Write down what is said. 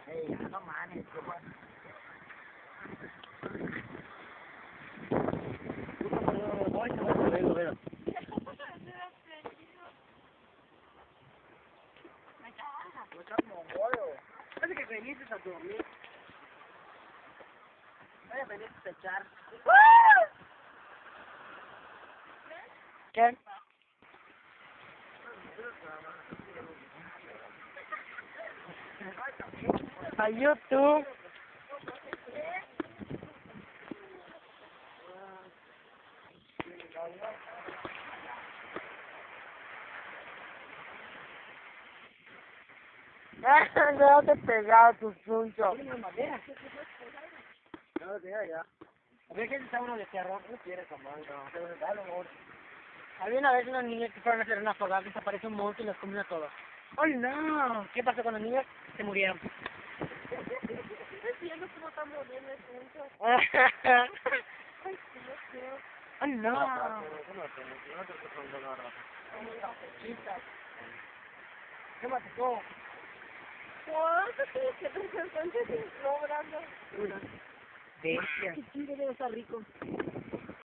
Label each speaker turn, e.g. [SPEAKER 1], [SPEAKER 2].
[SPEAKER 1] Ey, no mames, parece que viniste a dormir. Vaya, viniste a echar. ¿Qué? A YouTube. No te pegado tu suncho. No, ya. A ver, ¿qué está uno de terror? No quiere comer, no. Había una vez unos niños que fueron a hacer una fogata, desapareció un monstruo y los comió a todos. ¡Oh, no! ¿Qué pasó con los niños? Se murieron.
[SPEAKER 2] Estoy viendo cómo están muriendo juntos.
[SPEAKER 1] ¡Oh, no! ¿Qué pasó?
[SPEAKER 2] ¿Cuánto tienes que te encuentres logrando?
[SPEAKER 1] Bestia. Qué chido debe estar rico.